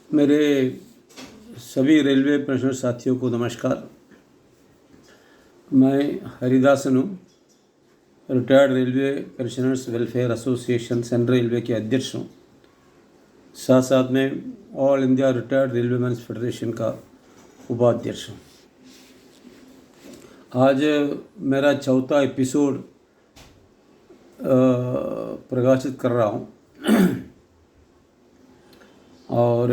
मेरे सभी railway pensioner साथियों को नमस्कार। मैं हरिदासन हूँ, retired railway pensioners welfare association central railway के अध्यक्ष हूँ। साथ साथ में all India retired railway man federation का उपाध्यक्ष हूँ। आज मेरा चौथा एपिसोड प्रकाशित कर रहा हूँ और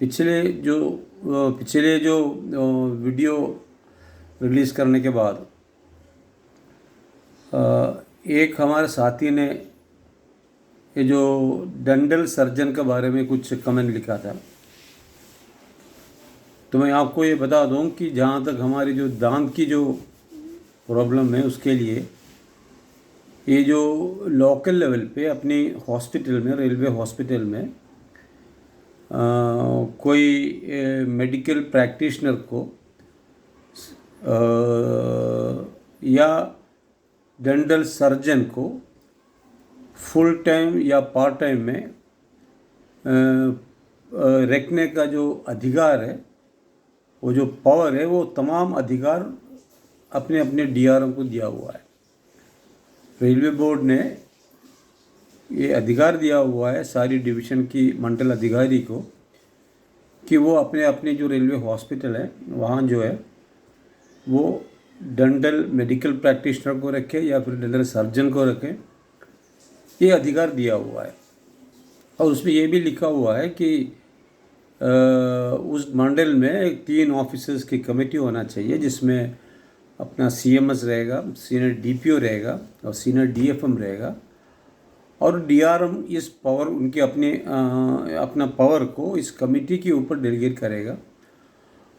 पिछले जो वीडियो रिलीज़ करने के बाद एक हमारे साथी ने ये जो डेंटल सर्जन के बारे में कुछ कमेंट लिखा था। तो मैं आपको ये बता दूं कि जहाँ तक हमारी जो दांत की जो प्रॉब्लम है उसके लिए ये जो लोकल लेवल पे अपनी हॉस्पिटल में, रेलवे हॉस्पिटल में कोई मेडिकल प्रैक्टिशनर को या डेंटल सर्जन को फुल टाइम या पार्ट टाइम में रखने का जो अधिकार है, वो जो पावर है, वो तमाम अधिकार अपने अपने डीआरएम को दिया हुआ है। रेलवे बोर्ड ने ये अधिकार दिया हुआ है सारी डिवीज़न की मंडल अधिकारी को कि वो अपने अपने जो रेलवे हॉस्पिटल है वहाँ जो है वो डेंटल मेडिकल प्रैक्टिशनर को रखे या फिर डेंटल सर्जन को रखे। ये अधिकार दिया हुआ है और उसमें ये भी लिखा हुआ है कि उस मंडल में 3 ऑफिसर्स की कमेटी होना चाहिए, जिसमें अपना सीएमएस रहेगा, सीनियर डीपीओ रहेगा और सीनियर डीएफएम रहेगा। और डीआरएम इस पावर उनके अपना पावर को इस कमेटी के ऊपर डेलीगेट करेगा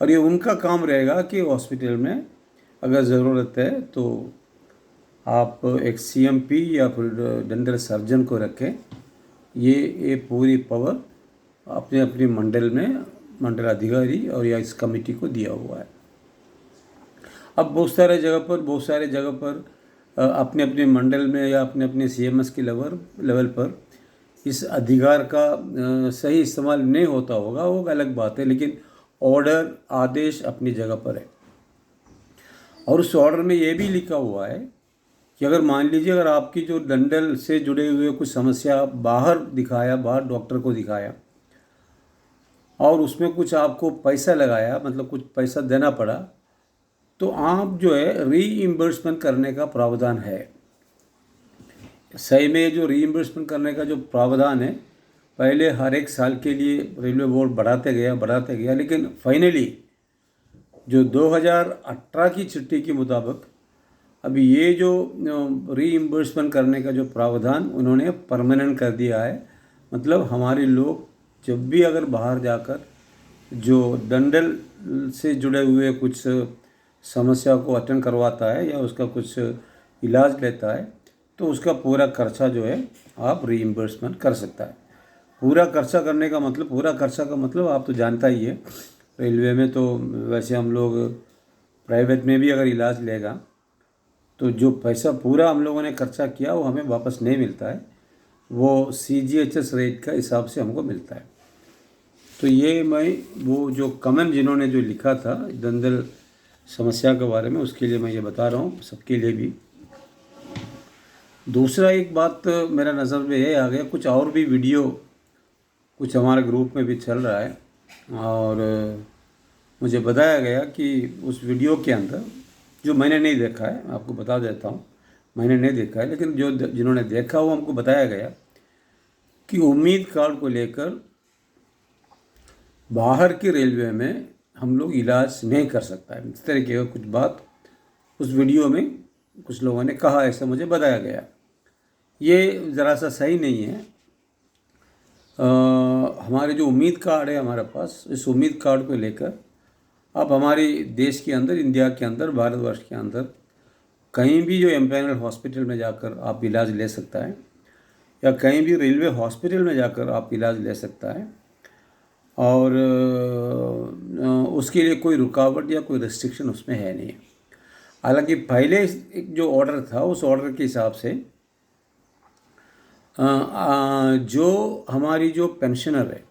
और ये उनका काम रहेगा कि हॉस्पिटल में अगर ज़रूरत है तो आप एक सीएमपी या फिर डेंटल सर्जन को रखें। ये पूरी पावर अपने अपने मंडल में मंडल अधिकारी और या इस कमेटी को दिया हुआ है। अब बहुत सारे जगह पर अपने अपने मंडल में या अपने अपने सीएमएस के लेवल पर इस अधिकार का सही इस्तेमाल नहीं होता होगा, वो अलग बात है, लेकिन ऑर्डर आदेश अपनी जगह पर है। और उस ऑर्डर में ये भी लिखा हुआ है कि अगर मान लीजिए अगर आपकी जो डेंटल से जुड़े हुए कुछ समस्या बाहर डॉक्टर को दिखाया और उसमें कुछ आपको पैसा लगाया, मतलब कुछ पैसा देना पड़ा, तो आप जो है रीइंबर्समेंट करने का प्रावधान है। सही में जो रीइंबर्समेंट करने का जो प्रावधान है, पहले हर एक साल के लिए रेलवे बोर्ड बढ़ाते गया, लेकिन फाइनली जो 2018 की चिट्ठी के मुताबिक अभी ये जो रीइंबर्समेंट करने का जो प्रावधान उन्होंने परमानेंट कर दिया है। मतलब हमारे लोग जब भी अगर बाहर जाकर जो डेंटल से जुड़े हुए कुछ समस्या को अटेंड करवाता है या उसका कुछ इलाज लेता है तो उसका पूरा खर्चा जो है आप रीइंबर्समेंट कर सकता है। पूरा खर्चा का मतलब आप तो जानता ही है, रेलवे में तो वैसे हम लोग प्राइवेट में भी अगर इलाज लेगा तो जो पैसा पूरा हम लोगों ने खर्चा किया वो हमें वापस नहीं मिलता है, वो सीजीएचएस रेट का हिसाब से हमको मिलता है। तो ये मैं वो जो कमेंट जिन्होंने जो लिखा था डेंटल समस्या के बारे में, उसके लिए मैं ये बता रहा हूँ सबके लिए भी। दूसरा एक बात मेरा नज़र में ये आ गया, कुछ और भी वीडियो कुछ हमारे ग्रुप में भी चल रहा है और मुझे बताया गया कि उस वीडियो के अंदर, जो मैंने नहीं देखा है, आपको बता देता हूँ, मैंने नहीं देखा है, लेकिन जिन्होंने देखा वो हमको बताया गया कि उम्मीद कार्ड को लेकर बाहर की रेलवे में हम लोग इलाज नहीं कर सकता है, इस तरीके का कुछ बात उस वीडियो में कुछ लोगों ने कहा, ऐसा मुझे बताया गया। ये ज़रा सा सही नहीं है। हमारे जो उम्मीद कार्ड है हमारे पास, इस उम्मीद कार्ड को लेकर आप हमारे देश के अंदर, इंडिया के अंदर, भारतवर्ष के अंदर कहीं भी जो एम्पैनल हॉस्पिटल में जाकर आप इलाज ले सकता है या कहीं भी रेलवे हॉस्पिटल में जाकर आप इलाज ले सकता है और उसके लिए कोई रुकावट या कोई रेस्ट्रिक्शन उसमें है नहीं। हालांकि पहले एक जो ऑर्डर था उस ऑर्डर के हिसाब से जो हमारी जो पेंशनर है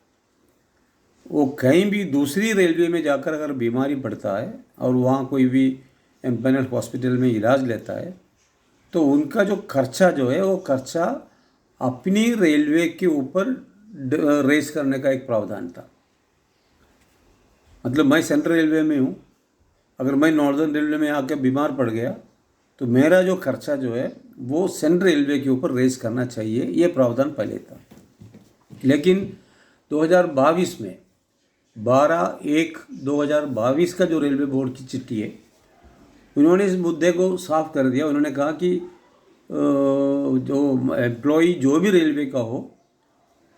वो कहीं भी दूसरी रेलवे में जाकर अगर बीमारी पड़ता है और वहाँ कोई भी एम्पैनल हॉस्पिटल में इलाज लेता है तो उनका जो खर्चा जो है वो खर्चा अपनी रेलवे के ऊपर रेस करने का एक प्रावधान था। मतलब मैं सेंट्रल रेलवे में हूँ, अगर मैं नॉर्दर्न रेलवे में आके बीमार पड़ गया तो मेरा जो खर्चा जो है वो सेंट्रल रेलवे के ऊपर रेस करना चाहिए, ये प्रावधान पहले था। लेकिन 2022 में 12/1/2022 का जो रेलवे बोर्ड की चिट्ठी है, उन्होंने इस मुद्दे को साफ कर दिया। उन्होंने कहा कि जो एम्प्लॉई जो भी रेलवे का हो,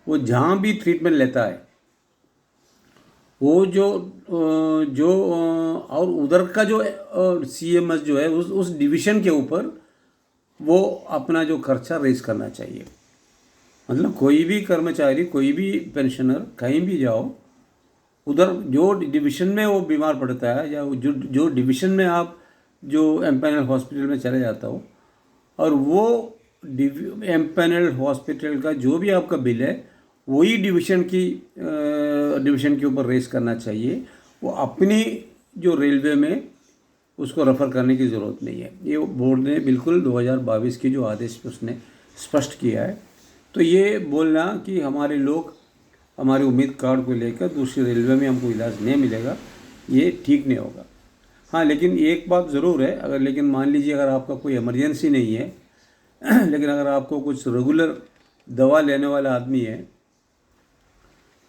वो जहाँ भी ट्रीटमेंट लेता है वो जो और उधर का जो CMS जो है उस डिवीज़न के ऊपर वो अपना जो खर्चा रेज करना चाहिए। मतलब कोई भी कर्मचारी, कोई भी पेंशनर कहीं भी जाओ, उधर जो डिवीज़न में वो बीमार पड़ता है या जो डिवीज़न में आप जो एम्पैनल हॉस्पिटल में चले जाता हो, और वो एम्पैनल हॉस्पिटल का जो भी आपका बिल है वही डिवीज़न के ऊपर रेस करना चाहिए। वो अपनी जो रेलवे में उसको रेफ़र करने की ज़रूरत नहीं है। ये बोर्ड ने बिल्कुल 2022 की जो आदेश में उसने स्पष्ट किया है। तो ये बोलना कि हमारे लोग हमारे उम्मीद कार्ड को लेकर दूसरी रेलवे में हमको इलाज नहीं मिलेगा, ये ठीक नहीं होगा। हाँ, लेकिन एक बात ज़रूर है, लेकिन मान लीजिए अगर आपका कोई इमरजेंसी नहीं है लेकिन अगर आपको कुछ रेगुलर दवा लेने वाला आदमी है,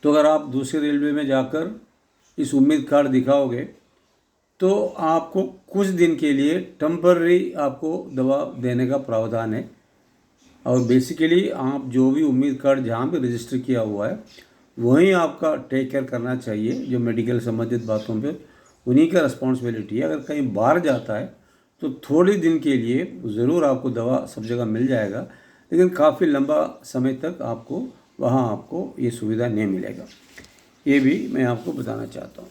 तो अगर आप दूसरे रेलवे में जाकर इस उम्मीद कार्ड दिखाओगे तो आपको कुछ दिन के लिए टेम्पररी आपको दवा देने का प्रावधान है। और बेसिकली आप जो भी उम्मीद कार्ड जहाँ पे रजिस्टर किया हुआ है वहीं आपका टेक केयर करना चाहिए। जो मेडिकल संबंधित बातों पे उन्हीं का रिस्पॉन्सिबिलिटी है। अगर कहीं बाहर जाता है तो थोड़े दिन के लिए ज़रूर आपको दवा सब जगह मिल जाएगा, लेकिन काफ़ी लंबा समय तक आपको ये सुविधा नहीं मिलेगा। ये भी मैं आपको बताना चाहता हूँ।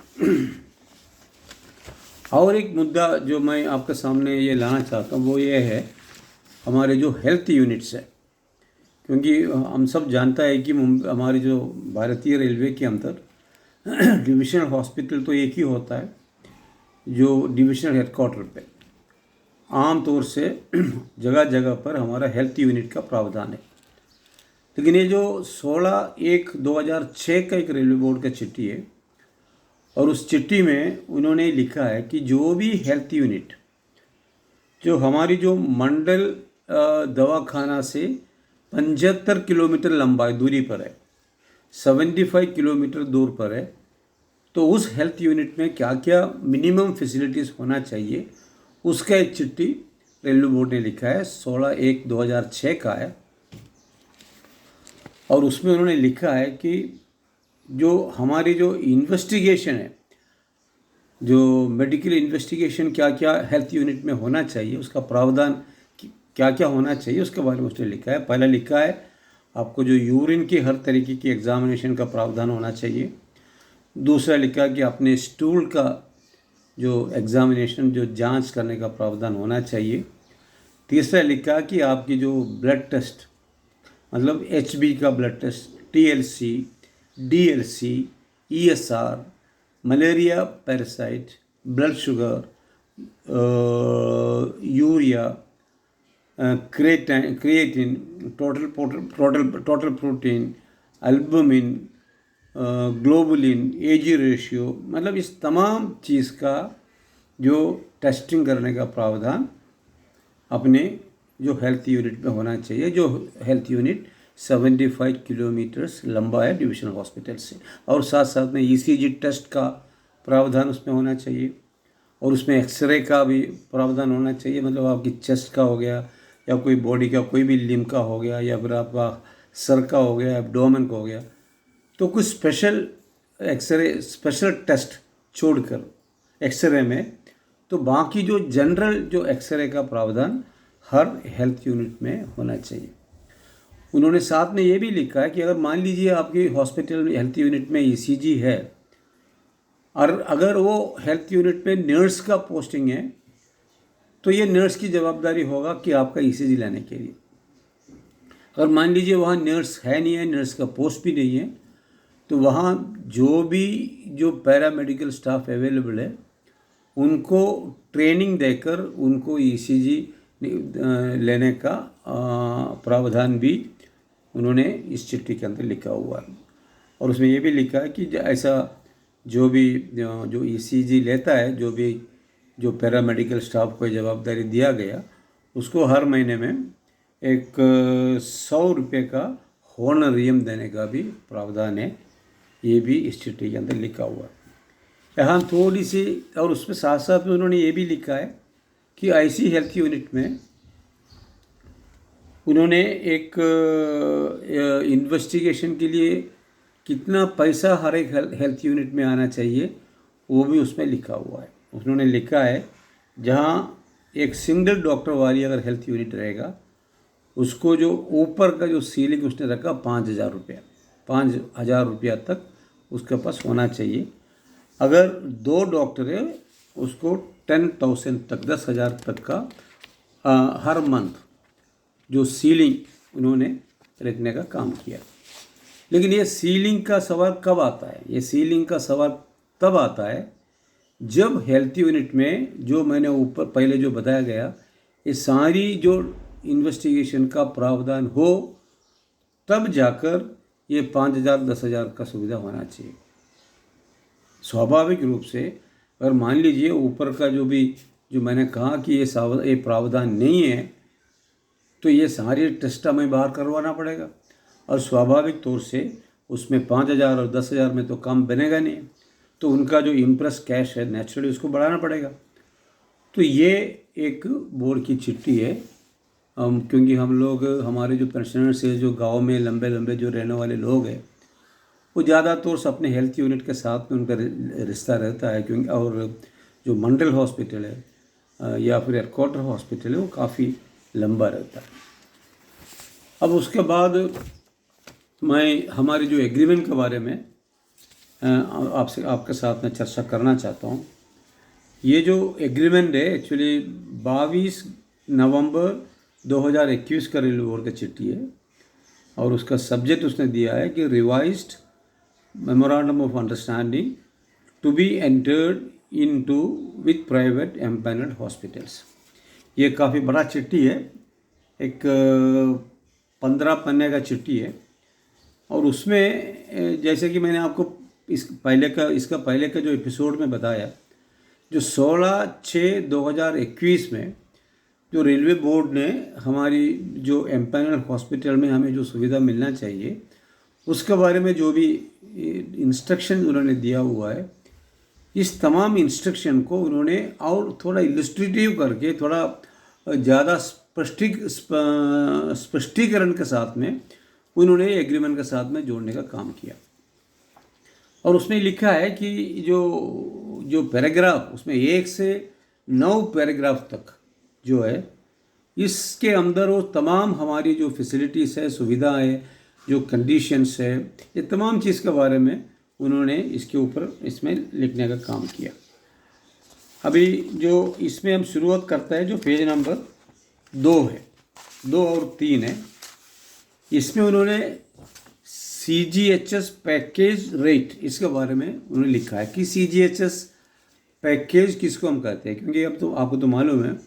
और एक मुद्दा जो मैं आपके सामने ये लाना चाहता हूँ वो ये है हमारे जो हेल्थ यूनिट्स है। क्योंकि हम सब जानता है कि हमारी जो भारतीय रेलवे के अंदर डिविजनल हॉस्पिटल तो एक ही होता है, जो डिविजनल हेडक्वार्टर पे आम तौर से जगह जगह पर हमारा हेल्थ यूनिट का प्रावधान है। लेकिन ये जो 16/1/2006 का एक रेलवे बोर्ड का चिट्ठी है, और उस चिट्ठी में उन्होंने लिखा है कि जो भी हेल्थ यूनिट जो हमारी जो मंडल दवाखाना से 75 किलोमीटर लंबाई दूरी पर है, 75 किलोमीटर दूर पर है, तो उस हेल्थ यूनिट में क्या क्या मिनिमम फैसिलिटीज़ होना चाहिए उसका एक चिट्ठी रेलवे बोर्ड ने लिखा है। 16/1/2006 का है। और उसमें उन्होंने लिखा है कि जो हमारी जो इन्वेस्टिगेशन है, जो मेडिकल इन्वेस्टिगेशन क्या क्या हेल्थ यूनिट में होना चाहिए, उसका प्रावधान क्या क्या होना चाहिए उसके बारे में उसने लिखा है। पहला लिखा है आपको जो यूरिन की हर तरीके की एग्जामिनेशन का प्रावधान होना चाहिए। दूसरा लिखा कि अपने स्टूल का जो एग्जामिनेशन, जो जांच करने का प्रावधान होना चाहिए। तीसरा लिखा कि आपकी जो ब्लड टेस्ट, मतलब HB का blood test, TLC, DLC, ESR, malaria parasite, blood sugar, urea, creatine, total protein, albumin, globulin, AG ratio, मतलब इस तमाम चीज़ का जो टेस्टिंग करने का प्रावधान अपने जो हेल्थ यूनिट में होना चाहिए, जो हेल्थ यूनिट 75 किलोमीटर्स लंबा है डिविजनल हॉस्पिटल से। और साथ साथ में ECG टेस्ट का प्रावधान उसमें होना चाहिए, और उसमें एक्सरे का भी प्रावधान होना चाहिए। मतलब आपकी चेस्ट का हो गया, या कोई बॉडी का कोई भी लिम्ब का हो गया, या फिर आपका सर का हो गया, एब्डोमेन का हो गया, तो कुछ स्पेशल एक्सरे, स्पेशल टेस्ट छोड़कर एक्सरे में, तो बाकी जो जनरल जो एक्सरे का प्रावधान हर हेल्थ यूनिट में होना चाहिए। उन्होंने साथ में ये भी लिखा है कि अगर मान लीजिए आपकी हॉस्पिटल में हेल्थ यूनिट में ECG है, और अगर वो हेल्थ यूनिट में नर्स का पोस्टिंग है, तो ये नर्स की जवाबदारी होगा कि आपका ECG लेने के लिए। अगर मान लीजिए वहाँ नर्स है नहीं है, नर्स का पोस्ट भी नहीं है, तो वहाँ जो पैरामेडिकल स्टाफ अवेलेबल है उनको ट्रेनिंग देकर उनको ईसीजी लेने का प्रावधान भी उन्होंने इस चिट्ठी के अंदर लिखा हुआ है। और उसमें ये भी लिखा है कि ऐसा जो भी जो ईसीजी लेता है, जो पैरामेडिकल स्टाफ को जवाबदारी दिया गया, उसको हर महीने में एक 100 रुपये का हॉनरियम देने का भी प्रावधान है। ये भी इस चिट्ठी के अंदर लिखा हुआ है। यहाँ थोड़ी सी और उसमें साथ साथ में उन्होंने ये भी लिखा है कि आईसी हेल्थ यूनिट में उन्होंने एक इन्वेस्टिगेशन के लिए कितना पैसा हर एक हेल्थ यूनिट में आना चाहिए वो भी उसमें लिखा हुआ है। उन्होंने लिखा है जहाँ एक सिंगल डॉक्टर वाली अगर हेल्थ यूनिट रहेगा उसको जो ऊपर का जो सीलिंग उसने रखा 5,000 रुपया, 5,000 रुपया तक उसके पास होना चाहिए। अगर 2 डॉक्टर है उसको 10,000 तक, 10,000 तक का हर मंथ जो सीलिंग उन्होंने रखने का काम किया। लेकिन ये सीलिंग का सवाल कब आता है? ये सीलिंग का सवाल तब आता है जब हेल्थ यूनिट में जो मैंने ऊपर पहले जो बताया गया ये सारी जो इन्वेस्टिगेशन का प्रावधान हो, तब जाकर ये 5,000 10,000 का सुविधा होना चाहिए। स्वाभाविक रूप से अगर मान लीजिए ऊपर का जो मैंने कहा कि ये प्रावधान नहीं है, तो ये सारी टेस्ट हमें बाहर करवाना पड़ेगा और स्वाभाविक तौर से उसमें 5,000 और 10,000 में तो काम बनेगा नहीं। तो उनका जो इम्प्रेस कैश है नेचुरली उसको बढ़ाना पड़ेगा। तो ये एक बोर्ड की चिट्ठी है। क्योंकि हम लोग हमारे जो पेंशनर्स है, जो गांव में लंबे लंबे जो रहने वाले लोग हैं, वो ज़्यादातर से अपने हेल्थ यूनिट के साथ में उनका रिश्ता रहता है। क्योंकि और जो मंडल हॉस्पिटल है या फिर हेडक्वार्टर हॉस्पिटल है वो काफ़ी लंबा रहता है। अब उसके बाद मैं हमारे जो एग्रीमेंट के बारे में आपके साथ में चर्चा करना चाहता हूँ। ये जो एग्रीमेंट है एक्चुअली 22 नवंबर 2021 का रेलवे बोर्ड का चिट्ठी है और उसका सब्जेक्ट उसने दिया है कि revised memorandum of understanding to be entered into with private empanelled hospitals. ये काफ़ी बड़ा चिट्ठी है, एक 15 पन्ने का चिट्ठी है। और उसमें जैसे कि मैंने आपको इसका पहले का जो एपिसोड में बताया, जो 16/6/2021 में जो रेलवे बोर्ड ने हमारी जो एम्पैनल हॉस्पिटल में हमें जो सुविधा मिलना चाहिए उसके बारे में जो भी इंस्ट्रक्शन उन्होंने दिया हुआ है, इस तमाम इंस्ट्रक्शन को उन्होंने और थोड़ा इलस्ट्रेटिव करके थोड़ा ज़्यादा स्पष्टीकरण के साथ में उन्होंने एग्रीमेंट के साथ में जोड़ने का काम किया। और उसमें लिखा है कि जो पैराग्राफ उसमें 1 से 9 पैराग्राफ तक जो है, इसके अंदर वो तमाम हमारी जो फैसिलिटीज़ है, सुविधा है, जो कंडीशंस है, ये तमाम चीज़ के बारे में उन्होंने इसके ऊपर इसमें लिखने का काम किया। अभी जो इसमें हम शुरुआत करते हैं, जो पेज नंबर 2 है, 2 और 3 है, इसमें उन्होंने CGHS पैकेज रेट इसके बारे में उन्होंने लिखा है कि CGHS पैकेज किसको हम कहते हैं। क्योंकि अब तो आपको तो मालूम है,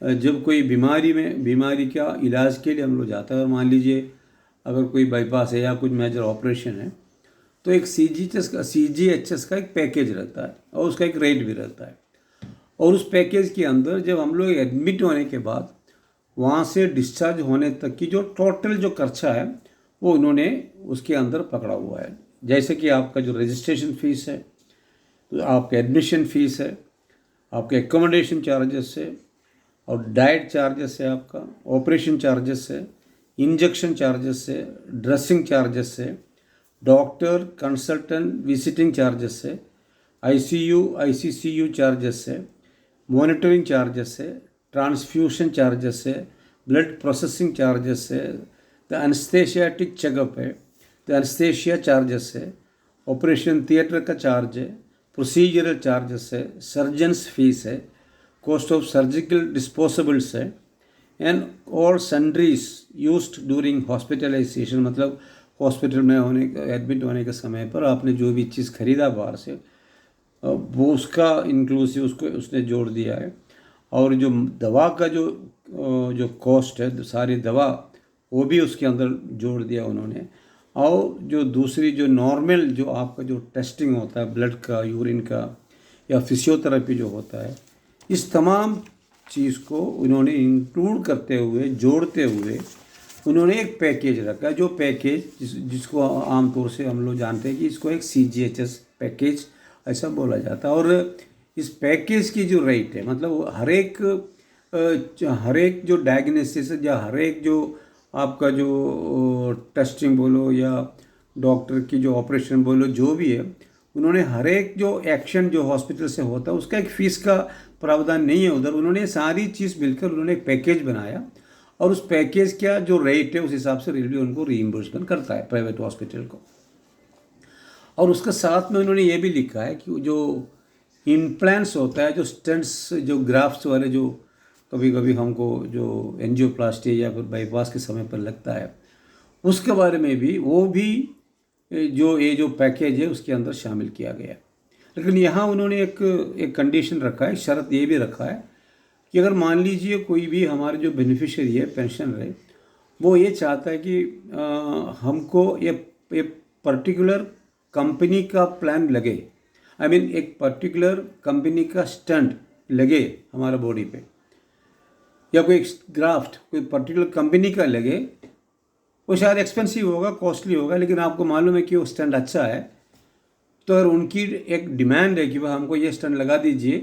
जब कोई बीमारी का इलाज के लिए हम लोग जाता है और मान लीजिए अगर कोई बाईपास है या कुछ मेजर ऑपरेशन है, तो एक CGHS का एक पैकेज रहता है और उसका एक रेट भी रहता है। और उस पैकेज के अंदर जब हम लोग एडमिट होने के बाद वहाँ से डिस्चार्ज होने तक की जो टोटल जो खर्चा है वो उन्होंने उसके अंदर पकड़ा हुआ है। जैसे कि आपका जो रजिस्ट्रेशन फ़ीस है, तो आपका एडमिशन फ़ीस है, आपके एकोमोडेशन चार्जेस है और डाइट चार्जेस है, आपका ऑपरेशन चार्जेस है, इंजेक्शन चार्जेस है, ड्रेसिंग चार्जेस है, डॉक्टर कंसल्टेंट विजिटिंग चार्जेस है, ICU चार्जेस है, मॉनिटरिंग चार्जेस है, ट्रांसफ्यूशन चार्जेस है, ब्लड प्रोसेसिंग चार्जेस है, द एनेस्थेशियाटिक चेकअप है, द एनेस्थेशिया चार्जेस है, ऑपरेशन थिएटर का चार्ज है, प्रोसीजरल चार्जेस है, सर्जन्स फीस है, कॉस्ट ऑफ सर्जिकल डिस्पोजेबल्स है, and all sundries used during hospitalisation, मतलब हॉस्पिटल में एडमिट होने के समय पर आपने जो भी चीज़ खरीदा बाहर से वो उसका इंक्लूसिव उसको उसने जोड़ दिया है। और जो दवा का जो कॉस्ट है सारी दवा वो भी उसके अंदर जोड़ दिया उन्होंने। और जो दूसरी जो नॉर्मल जो आपका जो टेस्टिंग होता है ब्लड का, यूरिन का या फिजियोथेरेपी जो होता है, इस तमाम चीज़ को उन्होंने इंक्लूड करते हुए, जोड़ते हुए उन्होंने एक पैकेज रखा। जो पैकेज जिसको आमतौर से हम लोग जानते हैं कि इसको एक CGHS पैकेज ऐसा बोला जाता है। और इस पैकेज की जो रेट है, मतलब हर एक जो डायग्नोसिस या हर एक जो आपका जो टेस्टिंग बोलो या डॉक्टर की जो ऑपरेशन बोलो, जो भी है, उन्होंने हर एक जो एक्शन जो हॉस्पिटल से होता है उसका एक फ़ीस का प्रावधान नहीं है उधर। उन्होंने सारी चीज़ मिलकर उन्होंने एक पैकेज बनाया और उस पैकेज का जो रेट है उस हिसाब से रेलवे उनको रीइंबर्समेंट करता है प्राइवेट हॉस्पिटल को। और उसके साथ में उन्होंने ये भी लिखा है कि जो इम्प्लांट्स होता है, जो स्टेंट्स, जो ग्राफ्ट्स वाले जो कभी कभी हमको जो एंजियोप्लास्टी या फिर बाईपास के समय पर लगता है, उसके बारे में भी वो भी जो पैकेज है उसके अंदर शामिल किया गया। लेकिन यहाँ उन्होंने एक कंडीशन रखा है, शर्त ये भी रखा है कि अगर मान लीजिए कोई भी हमारे जो बेनिफिशियरी है, पेंशन है, वो ये चाहता है कि हमको ये पर्टिकुलर कंपनी का प्लान लगे, एक पर्टिकुलर कंपनी का स्टंट लगे हमारा बॉडी पे, या कोई ग्राफ्ट कोई पर्टिकुलर कंपनी का लगे, वो शायद एक्सपेंसिव होगा, कॉस्टली होगा, लेकिन आपको मालूम है कि वो स्टंट अच्छा है, तो अगर उनकी एक डिमांड है कि वह हमको ये स्टंट लगा दीजिए,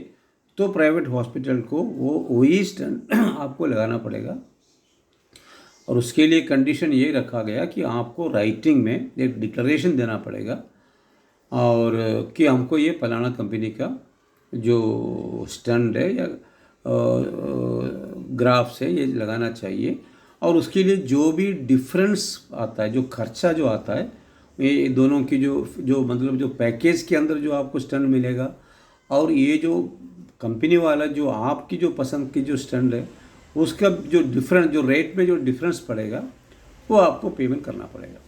तो प्राइवेट हॉस्पिटल को वही स्टंट आपको लगाना पड़ेगा। और उसके लिए कंडीशन ये रखा गया कि आपको राइटिंग में एक डिक्लेरेशन देना पड़ेगा और कि हमको ये फलाना कंपनी का जो स्टंट है या ग्राफ्स है ये लगाना चाहिए। और उसके लिए जो भी डिफरेंस आता है, जो खर्चा जो आता है, ये दोनों की जो मतलब जो पैकेज के अंदर जो आपको स्टंट मिलेगा और ये जो कंपनी वाला जो आपकी जो पसंद की जो स्टंट है उसका जो डिफरेंस, जो रेट में जो डिफरेंस पड़ेगा वो आपको पेमेंट करना पड़ेगा।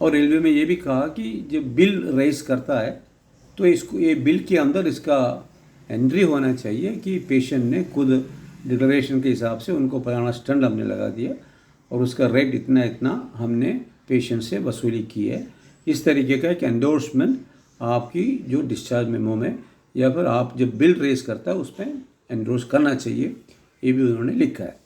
और रेलवे में ये भी कहा कि जब बिल रेज करता है तो इसको ये बिल के अंदर इसका एंट्री होना चाहिए कि पेशेंट ने खुद डिक्लेरेशन के हिसाब से उनको फलाना स्टंट हमने लगा दिया और उसका रेट इतना इतना हमने पेशेंट से वसूली की है। इस तरीके का एक एंडोर्समेंट आपकी जो डिस्चार्ज मेमो में या फिर आप जब बिल रेज करता है उस पर एंडोर्स करना चाहिए, ये भी उन्होंने लिखा है।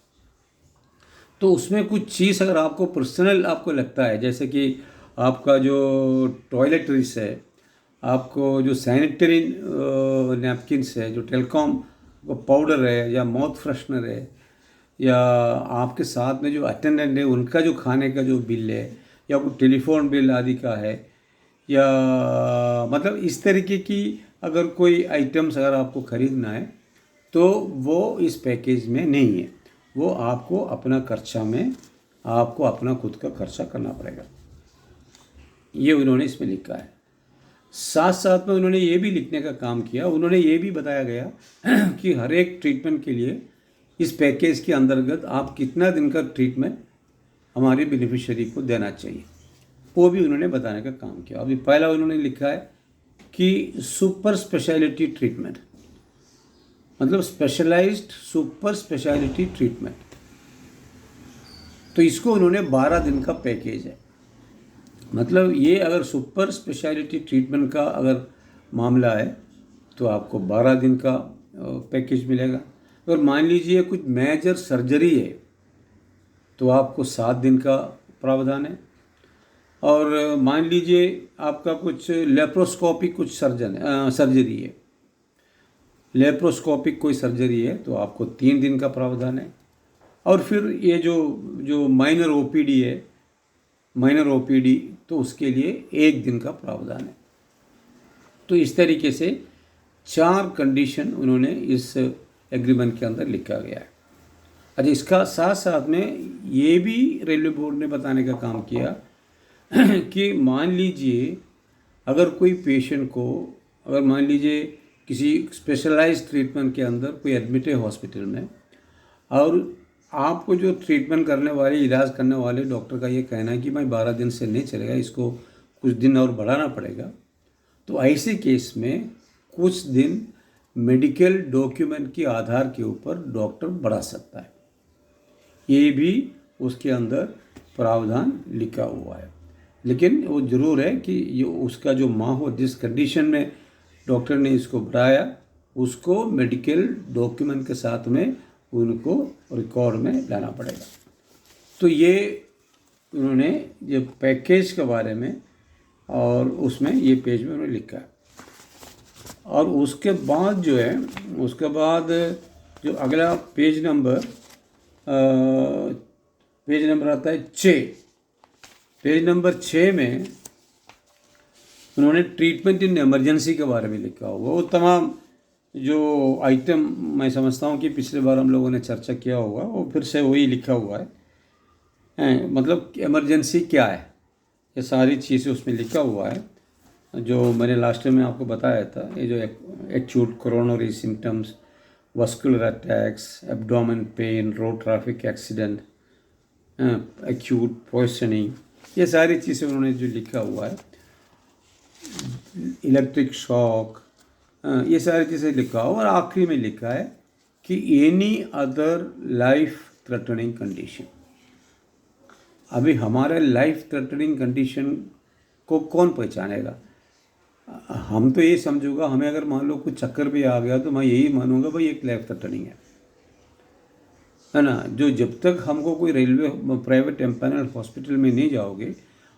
तो उसमें कुछ चीज़ अगर आपको पर्सनल आपको लगता है, जैसे कि आपका जो टॉयलेटरीज है, आपको जो सैनिटरी नैपकिन्स है, जो टेलीकॉम पाउडर है या माउथ फ्रेशनर है, या आपके साथ में जो अटेंडेंट है उनका जो खाने का जो बिल है, या कोई टेलीफोन बिल आदि का है, या मतलब इस तरीके की अगर कोई आइटम्स अगर आपको ख़रीदना है तो वो इस पैकेज में नहीं है, वो आपको अपना खर्चा में आपको अपना खुद का खर्चा करना पड़ेगा, ये उन्होंने इसमें लिखा है। साथ साथ में उन्होंने ये भी लिखने का काम किया, उन्होंने ये भी बताया गया कि हर एक ट्रीटमेंट के लिए इस पैकेज के अंतर्गत आप कितना दिन का ट्रीटमेंट हमारे बेनिफिशियरी को देना चाहिए, वो भी उन्होंने बताने का काम किया। अभी पहला उन्होंने लिखा है कि सुपर स्पेशलिटी ट्रीटमेंट, मतलब स्पेशलाइज्ड सुपर स्पेशलिटी ट्रीटमेंट, तो इसको उन्होंने 12 दिन का पैकेज है। मतलब ये अगर सुपर स्पेशलिटी ट्रीटमेंट का अगर मामला है तो आपको 12 दिन का पैकेज मिलेगा। अगर मान लीजिए कुछ मेजर सर्जरी है तो आपको 7 दिन का प्रावधान है। और मान लीजिए आपका कुछ लेप्रोस्कोपिक कुछ सर्जरी है, लेप्रोस्कोपिक कोई सर्जरी है तो आपको 3 दिन का प्रावधान है। और फिर ये जो माइनर ओपीडी है, माइनर ओपीडी, तो उसके लिए 1 दिन का प्रावधान है। तो इस तरीके से 4 कंडीशन उन्होंने इस एग्रीमेंट के अंदर लिखा गया है। अच्छा, इसका साथ साथ में ये भी रेलवे बोर्ड ने बताने का काम किया कि मान लीजिए अगर कोई पेशेंट को, अगर मान लीजिए किसी स्पेशलाइज्ड ट्रीटमेंट के अंदर कोई एडमिट है हॉस्पिटल में और आपको जो ट्रीटमेंट करने वाले, इलाज करने वाले डॉक्टर का ये कहना है कि भाई 12 दिन से नहीं चलेगा, इसको कुछ दिन और बढ़ाना पड़ेगा, तो ऐसे केस में कुछ दिन मेडिकल डॉक्यूमेंट के आधार के ऊपर डॉक्टर बढ़ा सकता है। ये भी उसके अंदर प्रावधान लिखा हुआ है। लेकिन वो ज़रूर है कि ये उसका जो माहौल, जिस कंडीशन में डॉक्टर ने इसको बढ़ाया, उसको मेडिकल डॉक्यूमेंट के साथ में उनको रिकॉर्ड में लाना पड़ेगा। तो ये उन्होंने ये पैकेज के बारे में और उसमें ये पेज में उन्होंने लिखा है। और उसके बाद जो है, उसके बाद जो अगला पेज नंबर आता है 6। पेज नंबर 6 में उन्होंने ट्रीटमेंट इन इमरजेंसी के बारे में लिखा हुआ। वो तमाम जो आइटम मैं समझता हूँ कि पिछले बार हम लोगों ने चर्चा किया होगा, वो फिर से वही लिखा हुआ है। मतलब इमरजेंसी क्या है, ये सारी चीज़ें उसमें लिखा हुआ है जो मैंने लास्ट टाइम में आपको बताया था। ये जो acute coronary symptoms, vascular attacks, abdomen pain, road traffic accident, acute poisoning, ये सारी चीज़ें उन्होंने जो लिखा हुआ है, इलेक्ट्रिक शॉक, ये सारी चीज़ें लिखा हुआ। और आखिरी में लिखा है कि any other life threatening condition. अभी हमारे लाइफ थ्रेटनिंग कंडीशन को कौन पहचानेगा? हम तो ये समझूंगा, हमें अगर मान लो कुछ चक्कर भी आ गया तो मैं यही मानूंगा भाई एक लाइफ थ्रेटनिंग है ना। जो जब तक हमको कोई रेलवे प्राइवेट एम्पैनल हॉस्पिटल में नहीं जाओगे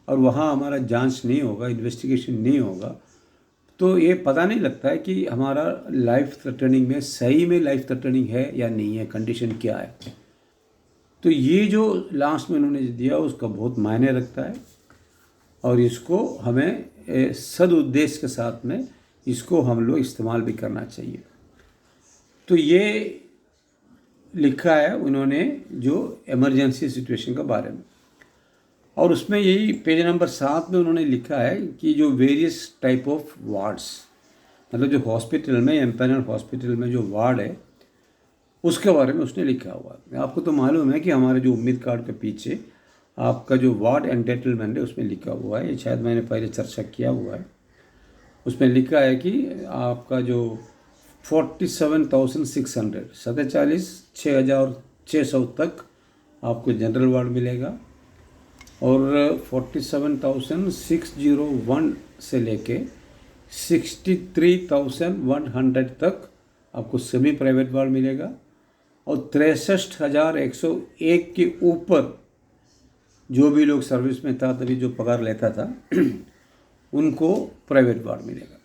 और वहाँ हमारा जांच नहीं होगा, इन्वेस्टिगेशन नहीं होगा, तो ये पता नहीं लगता है कि हमारा लाइफ थ्रेटनिंग में सही में लाइफ थ्रेटनिंग है या नहीं है, कंडीशन क्या है। तो ये जो लास्ट में उन्होंने दिया उसका बहुत मायने रखता है और इसको हमें सदुद्देश्य के साथ में इसको हम लोग इस्तेमाल भी करना चाहिए। तो ये लिखा है उन्होंने जो इमरजेंसी सिचुएशन के बारे में। और उसमें यही पेज नंबर 7 में उन्होंने लिखा है कि जो वेरियस टाइप ऑफ वार्ड्स, मतलब जो हॉस्पिटल में, एम्पैनल हॉस्पिटल में जो वार्ड है उसके बारे में उसने लिखा हुआ है। आपको तो मालूम है कि हमारे जो उम्मीद कार्ड के पीछे आपका जो वार्ड एंटाइटलमेंट है उसमें लिखा हुआ है, ये शायद मैंने पहले चर्चा किया हुआ है। उसमें लिखा है कि आपका जो 47,600 47,600 तक आपको जनरल वार्ड मिलेगा और 47,601 से लेके 63,100 तक आपको सेमी प्राइवेट वार्ड मिलेगा और 63,101 के ऊपर जो भी लोग सर्विस में था तभी जो पगार लेता था उनको प्राइवेट वार्ड मिलेगा।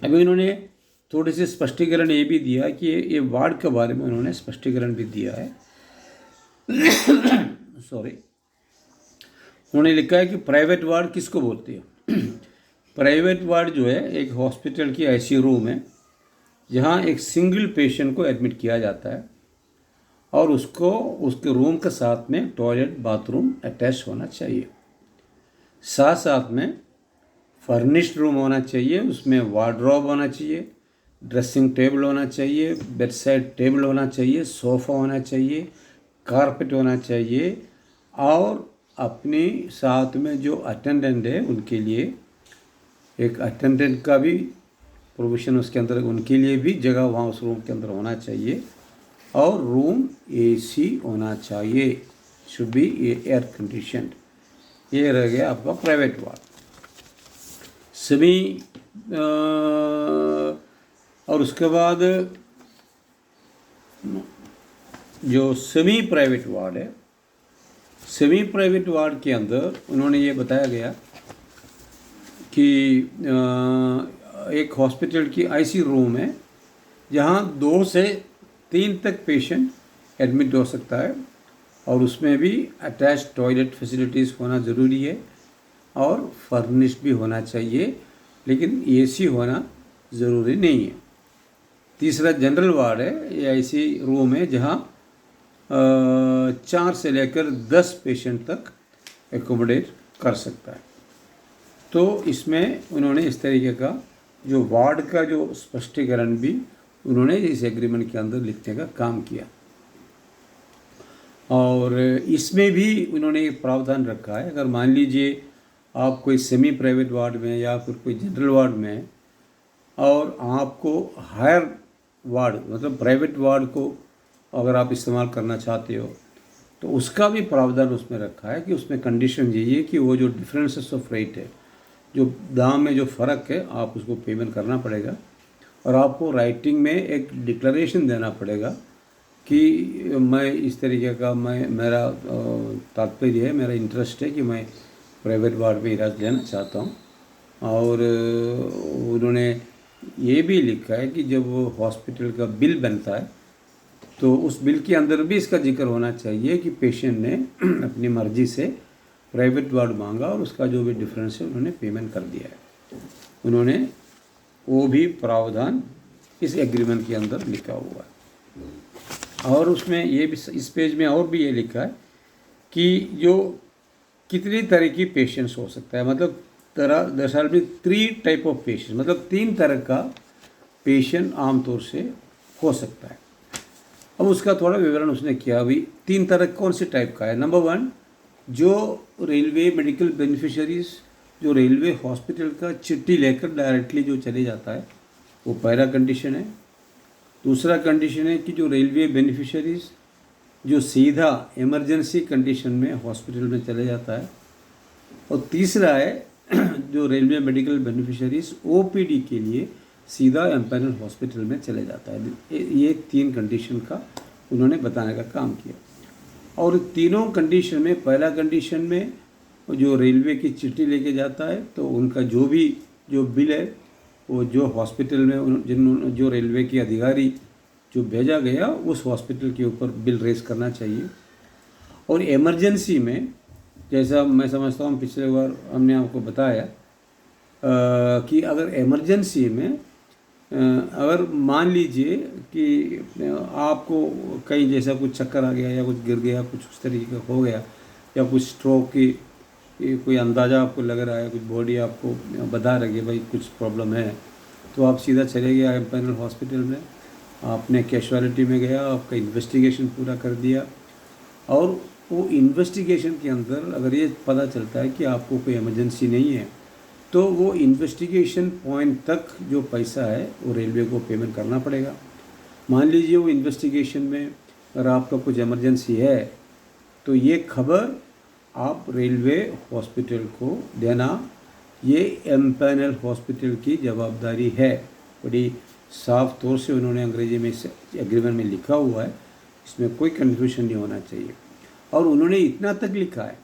अभी उन्होंने थोड़ी सी स्पष्टीकरण ये भी दिया कि ये वार्ड के बारे में उन्होंने स्पष्टीकरण भी दिया है। सॉरी, उन्होंने लिखा है कि प्राइवेट वार्ड किसको बोलते हैं। प्राइवेट वार्ड जो है एक हॉस्पिटल की ऐसी रूम है जहाँ एक सिंगल पेशेंट को एडमिट किया जाता है और उसको उसके रूम के साथ में टॉयलेट बाथरूम अटैच होना चाहिए। साथ साथ में फर्निश्ड रूम होना चाहिए, उसमें वार्डरोब होना चाहिए, ड्रेसिंग टेबल होना चाहिए, बेड साइड टेबल होना चाहिए, सोफ़ा होना चाहिए, कारपेट होना चाहिए और अपने साथ में जो अटेंडेंट है उनके लिए एक अटेंडेंट का भी प्रोविज़न उसके अंदर, उनके लिए भी जगह वहाँ उस रूम के अंदर होना चाहिए और रूम एसी होना चाहिए, शुड बी एयर कंडीशनड। ये रह गया आपका प्राइवेट वार्ड। सेमी और उसके बाद जो सेमी प्राइवेट वार्ड है, सेमी प्राइवेट वार्ड के अंदर उन्होंने ये बताया गया कि एक हॉस्पिटल की ऐसी रूम है जहाँ 2 से 3 तक पेशेंट एडमिट हो सकता है और उसमें भी अटैच टॉयलेट फैसिलिटीज़ होना ज़रूरी है और फर्निश्ड भी होना चाहिए, लेकिन एसी होना ज़रूरी नहीं है। तीसरा जनरल वार्ड है, ये ऐसी रूम है जहाँ 4 से लेकर 10 पेशेंट तक एकोमोडेट कर सकता है। तो इसमें उन्होंने इस तरीके का जो वार्ड का जो स्पष्टीकरण भी उन्होंने इस एग्रीमेंट के अंदर लिखने का काम किया। और इसमें भी उन्होंने एक प्रावधान रखा है, अगर मान लीजिए आप कोई सेमी प्राइवेट वार्ड में या फिर कोई जनरल वार्ड में और आपको हायर वार्ड मतलब प्राइवेट वार्ड को अगर आप इस्तेमाल करना चाहते हो तो उसका भी प्रावधान उसमें रखा है कि उसमें कंडीशन यही है कि वो जो डिफरेंसेस ऑफ रेट है, जो दाम में जो फ़र्क है, आप उसको पेमेंट करना पड़ेगा और आपको राइटिंग में एक डिक्लेरेशन देना पड़ेगा कि मैं इस तरीके का मेरा तात्पर्य है, मेरा इंटरेस्ट है कि मैं प्राइवेट वार्ड में इलाज लेना चाहता हूँ। और उन्होंने ये भी लिखा है कि जब वो हॉस्पिटल का बिल बनता है तो उस बिल के अंदर भी इसका जिक्र होना चाहिए कि पेशेंट ने अपनी मर्ज़ी से प्राइवेट वार्ड मांगा और उसका जो भी डिफरेंस है उन्होंने पेमेंट कर दिया है। उन्होंने वो भी प्रावधान इस एग्रीमेंट के अंदर लिखा हुआ है। और उसमें ये भी, इस पेज में और भी ये लिखा है कि जो कितनी तरह की पेशेंट्स हो सकता है, मतलब दरअसल में 3 टाइप ऑफ पेशेंट, मतलब 3 तरह का पेशेंट आमतौर से हो सकता है। अब उसका थोड़ा विवरण उसने किया। अभी 3 तरह कौन से टाइप का है। नंबर 1, जो रेलवे मेडिकल बेनिफिशरीज जो रेलवे हॉस्पिटल का चिट्ठी लेकर डायरेक्टली जो चले जाता है, वो पहला कंडीशन है। दूसरा कंडीशन है कि जो रेलवे बेनिफिशरीज जो सीधा इमरजेंसी कंडीशन में हॉस्पिटल में चले जाता है। और तीसरा है जो रेलवे मेडिकल बेनिफिशरीज ओपीडी के लिए सीधा एम्पैनल हॉस्पिटल में चले जाता है। ये 3 कंडीशन का उन्होंने बताने का काम किया। और तीनों कंडीशन में, पहला कंडीशन में जो रेलवे की चिट्ठी लेके जाता है तो उनका जो बिल है वो जो हॉस्पिटल में जो रेलवे के अधिकारी जो भेजा गया उस हॉस्पिटल के ऊपर बिल रेज करना चाहिए। और इमरजेंसी में, जैसा मैं समझता हूँ पिछले बार हमने आपको बताया कि अगर इमरजेंसी में अगर मान लीजिए कि आपको कहीं जैसा कुछ चक्कर आ गया या कुछ गिर गया, कुछ उस तरीके का हो गया, या कुछ स्ट्रोक की कोई अंदाज़ा आपको लग रहा है, कुछ बॉडी आपको बता रही है भाई कुछ प्रॉब्लम है, तो आप सीधा चले गए एम्पैनल हॉस्पिटल में, आपने कैजुअलिटी में गया, आपका इन्वेस्टिगेशन पूरा कर दिया। और वो इन्वेस्टिगेशन के अंदर अगर ये पता चलता है कि आपको कोई इमरजेंसी नहीं है तो वो इन्वेस्टिगेशन पॉइंट तक जो पैसा है वो रेलवे को पेमेंट करना पड़ेगा। मान लीजिए वो इन्वेस्टिगेशन में अगर आपका कुछ इमरजेंसी है तो ये खबर आप रेलवे हॉस्पिटल को देना, ये एम्पैनल हॉस्पिटल की जवाबदारी है। बड़ी साफ तौर से उन्होंने अंग्रेजी में इस एग्रीमेंट में लिखा हुआ है, इसमें कोई कन्फ्यूजन नहीं होना चाहिए। और उन्होंने इतना तक लिखा है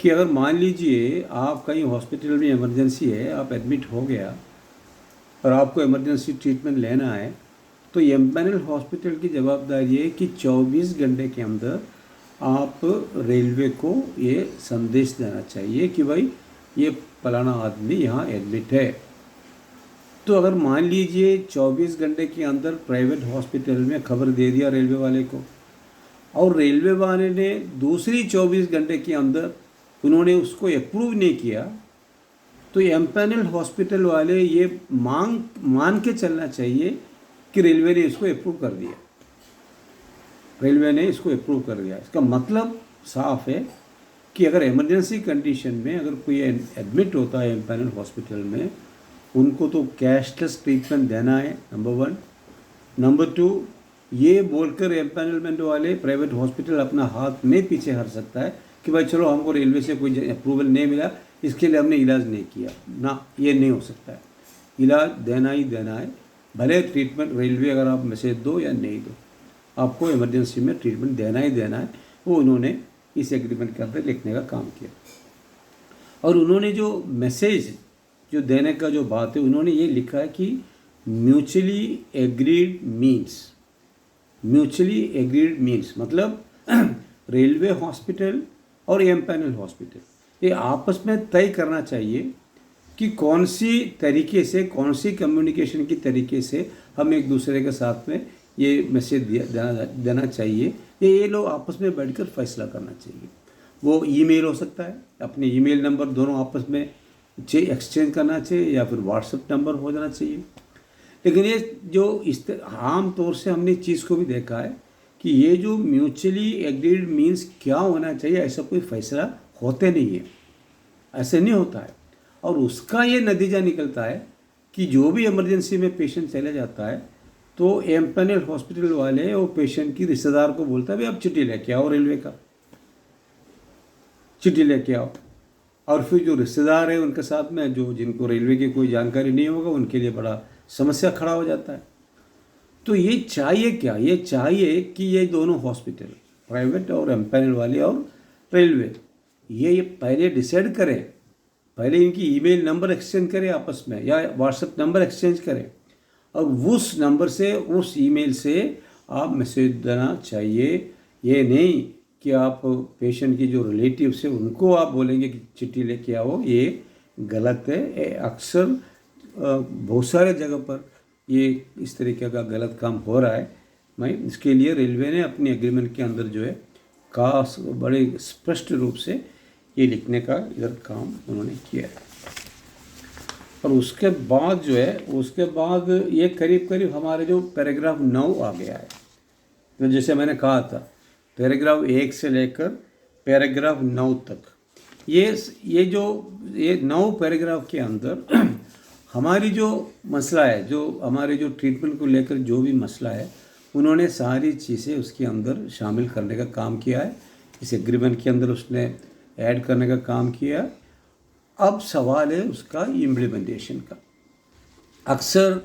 कि अगर मान लीजिए आप कहीं हॉस्पिटल में इमरजेंसी है, आप एडमिट हो गया और आपको इमरजेंसी ट्रीटमेंट लेना है, तो एम्पैनल हॉस्पिटल की जवाबदारी है कि 24 घंटे के अंदर आप रेलवे को ये संदेश देना चाहिए कि भाई ये फलाना आदमी यहाँ एडमिट है। तो अगर मान लीजिए 24 घंटे के अंदर प्राइवेट हॉस्पिटल में खबर दे दिया रेलवे वाले को, और रेलवे वाले ने दूसरी 24 घंटे के अंदर उन्होंने उसको अप्रूव नहीं किया, तो एम्पैनल हॉस्पिटल वाले ये मान के चलना चाहिए कि रेलवे ने इसको अप्रूव कर दिया, रेलवे ने इसको अप्रूव कर दिया। इसका मतलब साफ है कि अगर इमरजेंसी कंडीशन में अगर कोई एडमिट होता है एम्पैनल हॉस्पिटल में, उनको तो कैशलेस ट्रीटमेंट देना है, नंबर 1। नंबर 2, ये बोलकर एम्पैनलमेंट वाले प्राइवेट हॉस्पिटल अपना हाथ नहीं पीछे हट सकता है कि भाई चलो हमको रेलवे से कोई अप्रूवल नहीं मिला, इसके लिए हमने इलाज नहीं किया ना, ये नहीं हो सकता है। इलाज देना ही देना है, भले ट्रीटमेंट रेलवे अगर आप मैसेज दो या नहीं दो, आपको इमरजेंसी में ट्रीटमेंट देना ही देना है। वो उन्होंने इस एग्रीमेंट के अंदर लिखने का काम किया। और उन्होंने जो मैसेज जो देने का जो बात है, उन्होंने ये लिखा है कि म्यूचुअली एग्रीड मीन्स मतलब रेलवे हॉस्पिटल और एम्पैनल हॉस्पिटल ये आपस में तय करना चाहिए कि कौन सी तरीके से, कौन सी कम्युनिकेशन की तरीके से हम एक दूसरे के साथ में ये मैसेज देना चाहिए, ये लोग आपस में बैठकर फैसला करना चाहिए। वो ईमेल हो सकता है, अपने ईमेल नंबर दोनों आपस में एक्सचेंज करना चाहिए, या फिर व्हाट्सएप नंबर हो जाना चाहिए। लेकिन ये जो आम तौर से हमने चीज़ को भी देखा है कि ये जो म्यूचुअली एग्रीड मीन्स क्या होना चाहिए, ऐसा कोई फैसला होते नहीं है, ऐसे नहीं होता है। और उसका ये नतीजा निकलता है कि जो भी इमरजेंसी में पेशेंट चले जाता है तो एम्पैनल हॉस्पिटल वाले वो पेशेंट की रिश्तेदार को बोलता है भाई आप चिट्ठी लेके आओ, रेलवे का चिट्ठी लेके आओ। और फिर जो रिश्तेदार है उनके साथ में जो जिनको रेलवे की कोई जानकारी नहीं होगा उनके लिए बड़ा समस्या खड़ा हो जाता है। तो ये चाहिए क्या, ये चाहिए कि ये दोनों हॉस्पिटल प्राइवेट और एम्पैनल वाले और रेलवे ये पहले डिसाइड करें, पहले इनकी ईमेल नंबर एक्सचेंज करें आपस में या व्हाट्सएप नंबर एक्सचेंज करें और उस नंबर से उस ईमेल से आप मैसेज देना चाहिए। ये नहीं कि आप पेशेंट की जो रिलेटिव्स है उनको आप बोलेंगे कि चिट्ठी लेके आओ, ये गलत है। अक्सर बहुत सारे जगह पर ये इस तरीके का गलत काम हो रहा है। मैं इसके लिए रेलवे ने अपनी एग्रीमेंट के अंदर जो है बड़े स्पष्ट रूप से ये लिखने का इधर काम उन्होंने किया है। और उसके बाद जो है उसके बाद ये करीब करीब हमारे जो पैराग्राफ 9 आ गया है। तो जैसे मैंने कहा था पैराग्राफ 1 से लेकर पैराग्राफ 9 तक ये 9 पैराग्राफ के अंदर हमारी जो मसला है, जो हमारे जो ट्रीटमेंट को लेकर जो भी मसला है उन्होंने सारी चीज़ें उसके अंदर शामिल करने का काम किया है। इस एग्रीमेंट के अंदर उसने ऐड करने का काम किया। अब सवाल है उसका इम्प्लीमेंटेशन का। अक्सर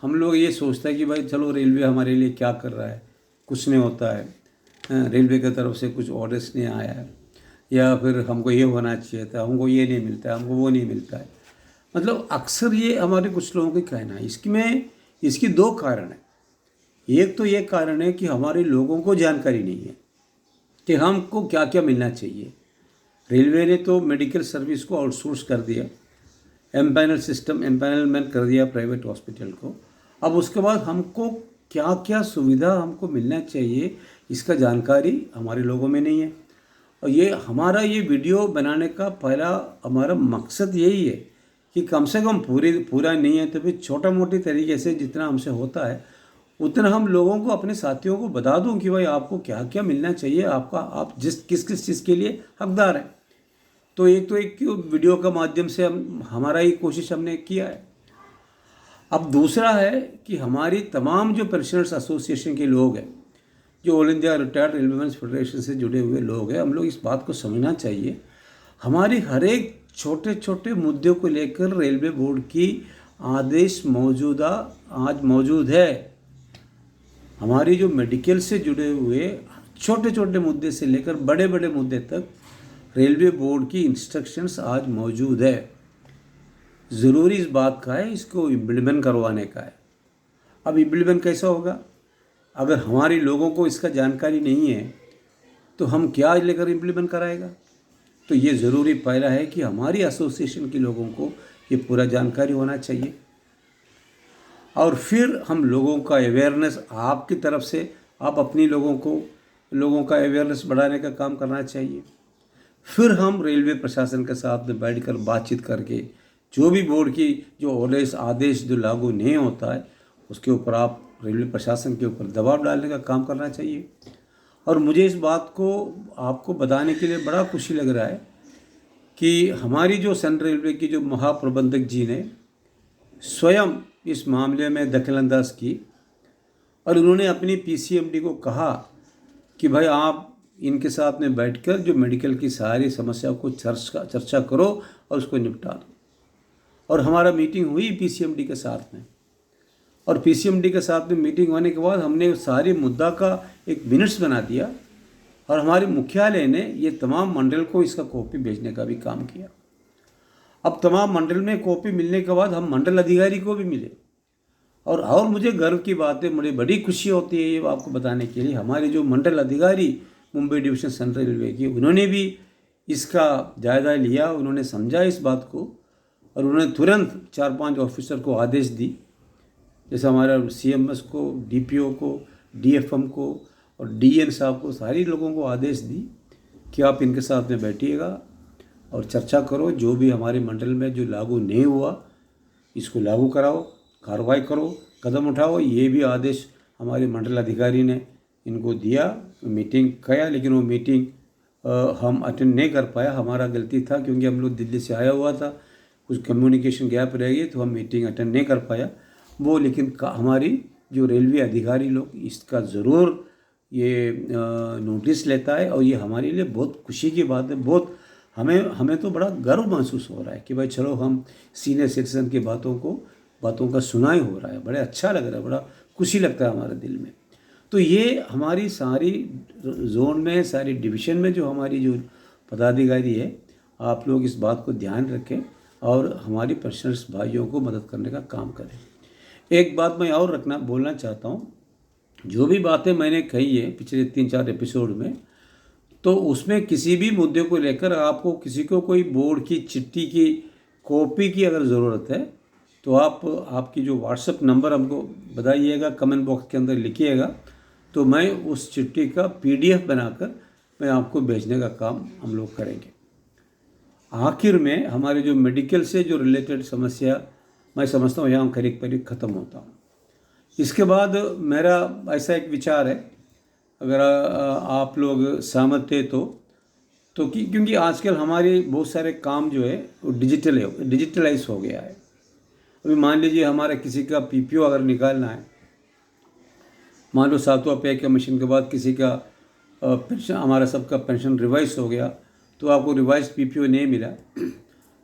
हम लोग ये सोचते हैं कि भाई चलो रेलवे हमारे लिए क्या कर रहा है, कुछ नहीं होता है, रेलवे की तरफ से कुछ ऑर्डर्स नहीं आया है, या फिर हमको ये होना चाहिए था, हमको ये नहीं मिलता है, हमको वो नहीं मिलता है। मतलब अक्सर ये हमारे कुछ लोगों का कहना है। इसकी 2 कारण है। एक तो ये कारण है कि हमारे लोगों को जानकारी नहीं है कि हमको क्या क्या मिलना चाहिए। रेलवे ने तो मेडिकल सर्विस को आउटसोर्स कर दिया, एम्पैनलमेंट कर दिया प्राइवेट हॉस्पिटल को। अब उसके बाद हमको क्या क्या सुविधा हमको मिलना चाहिए इसका जानकारी हमारे लोगों में नहीं है। और ये हमारा ये वीडियो बनाने का पहला हमारा मकसद यही है कि कम से कम पूरा नहीं है तो भी छोटा मोटी तरीके से जितना हमसे होता है उतना हम लोगों को, अपने साथियों को बता दूं कि भाई आपको क्या क्या मिलना चाहिए, आप किस किस चीज़ के लिए हकदार हैं। तो एक वीडियो का माध्यम से हमारा ये कोशिश हमने किया है। अब दूसरा है कि हमारी तमाम जो पेंशनर्स एसोसिएशन के लोग हैं, जो all India retired railwaymen's federation से जुड़े हुए लोग हैं, हम लोग इस बात को समझना चाहिए हमारी हर एक छोटे छोटे मुद्दों को लेकर रेलवे बोर्ड की आदेश आज मौजूद है। हमारी जो मेडिकल से जुड़े हुए छोटे छोटे मुद्दे से लेकर बड़े बड़े मुद्दे तक रेलवे बोर्ड की इंस्ट्रक्शंस आज मौजूद है। ज़रूरी इस बात का है इसको इम्प्लीमेंट करवाने का है। अब इम्प्लीमेंट कैसा होगा? अगर हमारे लोगों को इसका जानकारी नहीं है तो हम क्या लेकर इम्प्लीमेंट कराएगा? तो ये ज़रूरी पहला है कि हमारी एसोसिएशन के लोगों को ये पूरा जानकारी होना चाहिए। और फिर हम लोगों का अवेयरनेस आपकी तरफ से, आप अपनी लोगों का अवेयरनेस बढ़ाने का काम करना चाहिए। फिर हम रेलवे प्रशासन के साथ में बैठकर बातचीत करके जो भी बोर्ड की जो आदेश जो लागू नहीं होता है उसके ऊपर आप रेलवे प्रशासन के ऊपर दबाव डालने का काम करना चाहिए। और मुझे इस बात को आपको बताने के लिए बड़ा खुशी लग रहा है कि हमारी जो सेंट्रल रेलवे की जो महाप्रबंधक जी ने स्वयं इस मामले में दखलंदाज की और उन्होंने अपनी पीसीएमडी को कहा कि भाई आप इनके साथ में बैठकर जो मेडिकल की सारी समस्याओं को चर्चा करो और उसको निपटा दो। और हमारा मीटिंग हुई पीसीएमडी के साथ में, और पीसीएमडी के साथ में मीटिंग होने के बाद हमने सारी मुद्दा का एक मिनट्स बना दिया और हमारे मुख्यालय ने ये तमाम मंडल को इसका कॉपी भेजने का भी काम किया। अब तमाम मंडल में कॉपी मिलने के बाद हम मंडल अधिकारी को भी मिले। और मुझे गर्व की बात है, मुझे बड़ी खुशी होती है ये आपको बताने के लिए, हमारे जो मंडल अधिकारी मुंबई डिवीज़न सेंट्रल रेलवे की, उन्होंने भी इसका जायज़ा लिया, उन्होंने समझा इस बात को और उन्होंने तुरंत 4-5 ऑफिसर को आदेश दी, जैसे हमारा सीएमएस को, डीपीओ को, डीएफएम को और डीएन साहब को, सारी लोगों को आदेश दी कि आप इनके साथ में बैठिएगा और चर्चा करो, जो भी हमारे मंडल में जो लागू नहीं हुआ इसको लागू कराओ, कार्रवाई करो, कदम उठाओ। ये भी आदेश हमारे मंडल अधिकारी ने इनको दिया, मीटिंग किया, लेकिन वो मीटिंग हम अटेंड नहीं कर पाया। हमारा गलती था क्योंकि हम लोग दिल्ली से आया हुआ था, कुछ कम्युनिकेशन गैप रह गई तो हम मीटिंग अटेंड नहीं कर पाया वो। लेकिन हमारी जो रेलवे अधिकारी लोग इसका ज़रूर ये नोटिस लेता है और ये हमारे लिए बहुत खुशी की बात है। बहुत हमें तो बड़ा गर्व महसूस हो रहा है कि भाई चलो हम सीनियर सिटीजन की बातों का सुनाई हो रहा है, बड़ा अच्छा लग रहा है, बड़ा खुशी लगता है हमारे दिल में। तो ये हमारी सारी जोन में, सारी डिवीज़न में जो हमारी जो पदाधिकारी है, आप लोग इस बात को ध्यान रखें और हमारी पेंशनर्स भाइयों को मदद करने का काम करें। एक बात मैं और बोलना चाहता हूँ, जो भी बातें मैंने कही है पिछले 3-4 एपिसोड में, तो उसमें किसी भी मुद्दे को लेकर आपको किसी को कोई बोर्ड की चिट्ठी की कॉपी की अगर ज़रूरत है तो आपकी जो व्हाट्सएप नंबर हमको बताइएगा, कमेंट बॉक्स के अंदर लिखिएगा, तो मैं उस चिट्ठी का PDF बनाकर मैं आपको भेजने का काम हम लोग करेंगे। आखिर में हमारे जो मेडिकल से जो रिलेटेड समस्या मैं समझता हूँ यहाँ करीब करीब ख़त्म होता हूँ। इसके बाद मेरा ऐसा एक विचार है, अगर आप लोग सहमत थे तो क्योंकि आजकल हमारे बहुत सारे काम जो है वो डिजिटलाइज हो गया है। अभी मान लीजिए हमारा किसी का PPO अगर निकालना है, मान लो 7वां पे कमीशन के बाद किसी का पेंशन, हमारा सबका पेंशन रिवाइज हो गया तो आपको रिवाइज PPO नहीं मिला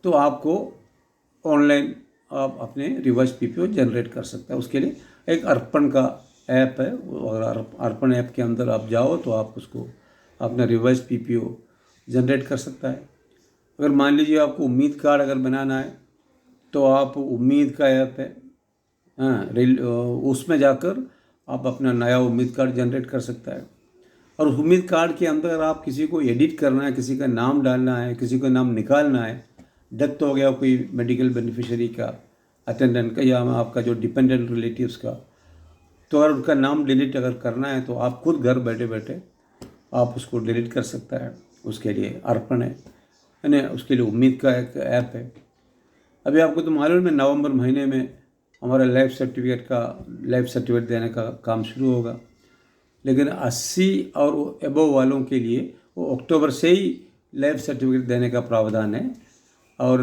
तो आपको ऑनलाइन आप अपने रिवाइज PPO जनरेट कर सकते हैं। उसके लिए एक अर्पण का ऐप है, और अर्पण ऐप के अंदर आप जाओ तो आप उसको अपना रिवाइज PPO जनरेट कर सकता है। अगर मान लीजिए आपको उम्मीद कार्ड अगर बनाना है तो आप उम्मीद का ऐप है, उसमें जाकर आप अपना नया उम्मीद कार्ड जनरेट कर सकता है। और उस उम्मीद कार्ड के अंदर आप किसी को एडिट करना है, किसी का नाम डालना है, किसी का नाम निकालना है, डेथ हो गया कोई मेडिकल बेनिफिशियरी का, अटेंडेंट का, या आपका जो डिपेंडेंट रिलेटिव्स का, तो अगर उनका नाम डिलीट अगर करना है तो आप खुद घर बैठे बैठे आप उसको डिलीट कर सकता है। उसके लिए अर्पण है यानी उसके लिए उम्मीद का एक ऐप है। अभी आपको तो मालूम है नवंबर महीने में हमारा लाइफ सर्टिफिकेट देने का काम शुरू होगा, लेकिन 80 और एबव वालों के लिए वो अक्टूबर से ही लाइफ सर्टिफिकेट देने का प्रावधान है, और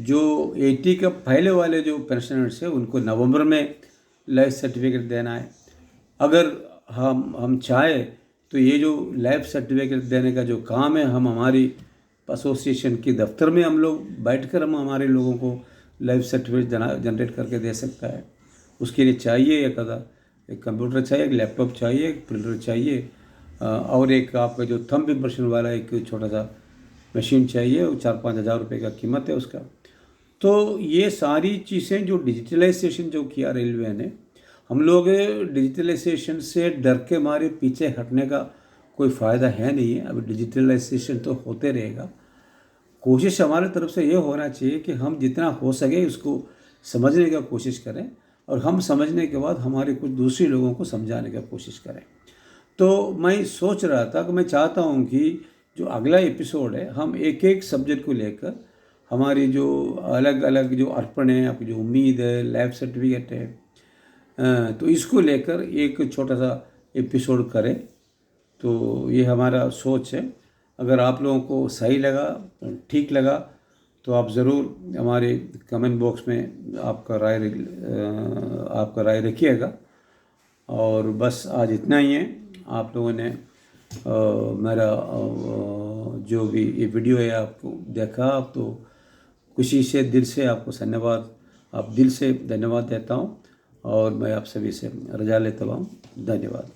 जो 80 का पहले वाले जो पेंशनर्स हैं उनको नवंबर में लाइफ सर्टिफिकेट देना है। अगर हम चाहे तो ये जो लाइफ सर्टिफिकेट देने का जो काम है, हम हमारी एसोसिएशन के दफ्तर में हम लोग बैठकर हम हमारे लोगों को लाइफ सर्टिफिकेट जनरेट करके दे सकता है। उसके लिए चाहिए एक कंप्यूटर चाहिए, एक लैपटॉप चाहिए, एक प्रिंटर चाहिए, और एक आपका जो थंब इम्प्रेशन वाला एक छोटा सा मशीन चाहिए, वो 4-5 हज़ार रुपये का कीमत है उसका। तो ये सारी चीज़ें जो डिजिटलाइजेशन जो किया रेलवे ने, हम लोग डिजिटलाइजेशन से डर के मारे पीछे हटने का कोई फ़ायदा है नहीं है। अब डिजिटलाइजेशन तो होते रहेगा। कोशिश हमारे तरफ से ये होना चाहिए कि हम जितना हो सके उसको समझने का कोशिश करें, और हम समझने के बाद हमारे कुछ दूसरे लोगों को समझाने का कोशिश करें। तो मैं सोच रहा था कि मैं चाहता हूँ कि जो अगला एपिसोड है हम एक एक सब्जेक्ट को लेकर हमारी जो अलग अलग जो अर्पण है, आपकी जो उम्मीद है, लाइफ सर्टिफिकेट है, तो इसको लेकर एक छोटा सा एपिसोड करें। तो ये हमारा सोच है। अगर आप लोगों को सही लगा, ठीक लगा, तो आप ज़रूर हमारे कमेंट बॉक्स में आपका राय रखिएगा। और बस आज इतना ही है। आप लोगों ने मेरा जो भी ये वीडियो है आपको देखा, आप तो खुशी से दिल से आपको दिल से धन्यवाद देता हूँ, और मैं आप सभी से रजा लेता हूँ। धन्यवाद।